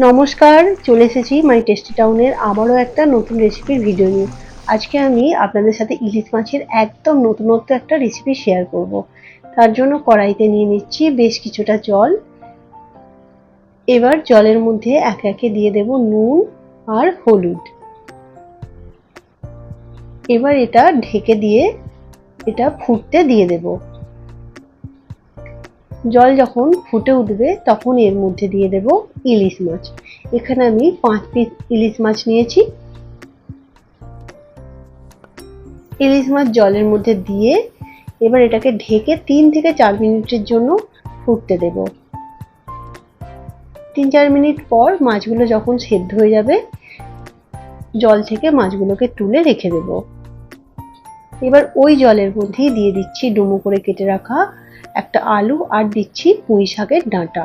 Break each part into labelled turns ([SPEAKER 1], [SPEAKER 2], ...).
[SPEAKER 1] নমস্কার, চলে এসেছি মাই টেস্টি টাউনের আবারও একটা নতুন রেসিপির ভিডিও নিয়ে। আজকে আমি আপনাদের সাথে ইলিশ মাছের একদম নতুনত্ব একটা রেসিপি শেয়ার করব। তার জন্য কড়াইতে নিয়ে নিচ্ছি বেশ কিছুটা জল। এবার জলের মধ্যে একে একে দিয়ে দেব নুন আর হলুদ। এবার এটা ঢেকে দিয়ে এটা ফুটতে দিয়ে দেব। জল যখন ফুটে উঠবে তখন এর মধ্যে দিয়ে দেব ইলিশ মাছ। এখানে আমি 5 পিস ইলিশ মাছ নিয়েছি। ইলিশ মাছ জলের মধ্যে দিয়ে এবার এটাকে ঢেকে 3 থেকে 4 মিনিটের জন্য ফুটতে দেব। 3-4 মিনিট পর মাছগুলো যখন সেদ্ধ হয়ে যাবে জল থেকে মাছগুলোকে তুলে রেখে দেব। এবার ওই জলের মধ্যেই দিয়ে দিচ্ছি ডুমো করে কেটে রাখা একটা আলু আর দিচ্ছি পুঁই শাকের ডাঁটা।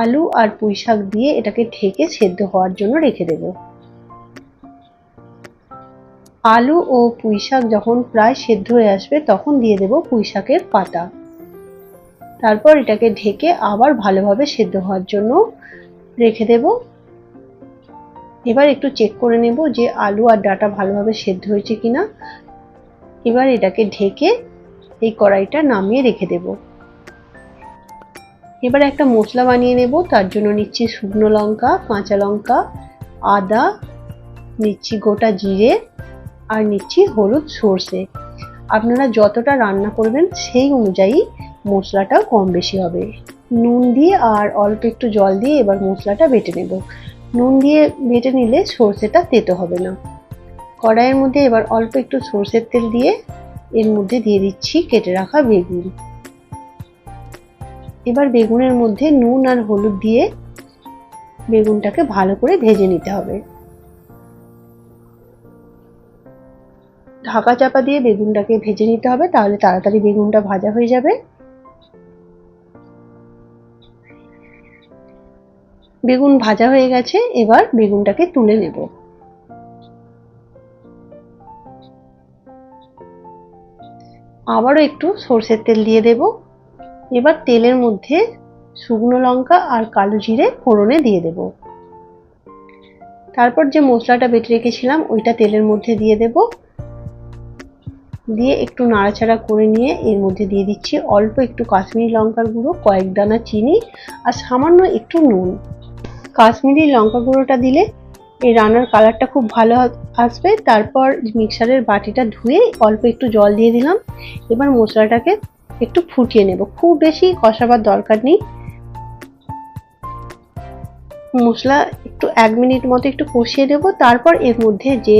[SPEAKER 1] আলু আর পুঁই শাক দিয়ে এটাকে ঢেকে সেদ্ধ হওয়ার জন্য রেখে দেব। আলু ও পুঁই শাক যখন প্রায় সেদ্ধ হয়ে আসবে তখন দিয়ে দেব পুঁই শাকের পাতা। তারপর এটাকে ঢেকে আবার ভালোভাবে সেদ্ধ হওয়ার জন্য রেখে দেব। এবার একটু চেক করে নেব যে আলু আর ডাঁটা ভালোভাবে সেদ্ধ হয়েছে কিনা। এবার এটাকে ঢেকে এই কড়াইটা নামিয়ে রেখে দেব। এবার একটা মশলা বানিয়ে নেব। তার জন্য নিচ্ছি শুকনো লঙ্কা, কাঁচা লঙ্কা, আদা, নিচ্ছি গোটা জিরে আর নিচ্ছি হলুদ, সর্ষে। আপনারা যতটা রান্না করবেন সেই অনুযায়ী মশলাটা কম বেশি হবে। নুন দিয়ে আর অল্প একটু জল দিয়ে এবার মশলাটা বেটে নেব। নুন দিয়ে বেটে নিলে সর্ষেটা তেতো হবে না। কড়াইয়ের মধ্যে এবার অল্প একটু সর্ষের তেল দিয়ে এর মধ্যে দিয়ে দিচ্ছি কেটে রাখা বেগুন। এবার বেগুনের মধ্যে নুন আর হলুদ দিয়ে বেগুনটাকে ভালো করে ভেজে নিতে হবে। ঢাকা চাপা দিয়ে বেগুনটাকে ভেজে নিতে হবে, তাহলে তাড়াতাড়ি বেগুনটা ভাজা হয়ে যাবে। বেগুন ভাজা হয়ে গেছে, এবার বেগুনটাকে তুলে নেব। আবারও একটু সর্ষের তেল দিয়ে দেব। এবার তেলের মধ্যে শুকনো লঙ্কা আর কালো জিরে ফোড়নে দিয়ে দেব। তারপর যে মশলাটা বেটে রেখেছিলাম ওইটা তেলের মধ্যে দিয়ে দেব। দিয়ে একটু নাড়াচাড়া করে নিয়ে এর মধ্যে দিয়ে দিচ্ছি অল্প একটু কাশ্মীরি লঙ্কার গুঁড়ো, কয়েক দানা চিনি আর সামান্য একটু নুন। কাশ্মীরি লঙ্কা গুঁড়োটা দিলে এই রান্নার কালারটা খুব ভালো আসবে। তারপর মিক্সারের বাটিটা ধুয়ে অল্প একটু জল দিয়ে দিলাম। এবার মশলাটাকে একটু ফুটিয়ে নেব, খুব বেশি কষাবার দরকার নেই। মশলা একটু 1 মিনিট মতো একটু কষিয়ে দেব। তারপর এর মধ্যে যে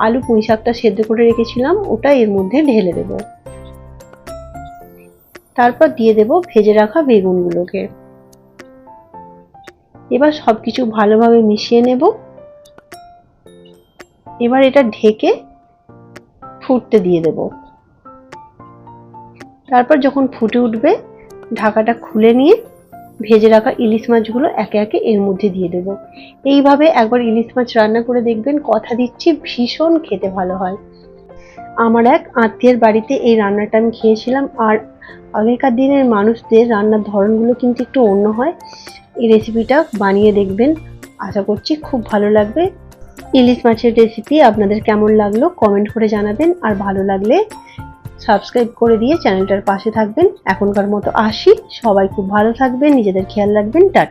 [SPEAKER 1] আলু পুঁই শাকটা সেদ্ধ করে রেখেছিলাম ওটা এর মধ্যে ঢেলে দেব। তারপর দিয়ে দেব ভেজে রাখা বেগুনগুলোকে। এবার সবকিছু ভালোভাবে মিশিয়ে নেব। এবার এটা ঢেকে ফুটতে দিয়ে দেব। তারপর যখন ফুটে উঠবে ঢাকাটা খুলে নিয়ে ভেজে রাখা ইলিশ মাছগুলো একে একে এর মধ্যে দিয়ে দেব। এইভাবে একবার ইলিশ মাছ রান্না করে দেখবেন, কথা দিচ্ছি ভীষণ খেতে ভালো হয়। আমার এক আত্মীয়ের বাড়িতে এই রান্নাটা আমি খেয়েছিলাম। আর আগেকার দিনের মানুষদের রান্নার ধরনগুলো কিন্তু একটু অন্য হয়। এই রেসিপিটা বানিয়ে দেখবেন, আশা করছি খুব ভালো লাগবে। ইলিশ মাছের রেসিপি আপনাদের কেমন লাগলো কমেন্ট করে জানাবেন। আর ভালো লাগলে সাবস্ক্রাইব করে দিয়ে চ্যানেলটার পাশে থাকবেন। এখনকার মতো আসি, সবাই খুব ভালো থাকবেন, নিজেদের খেয়াল রাখবেন, টাটা।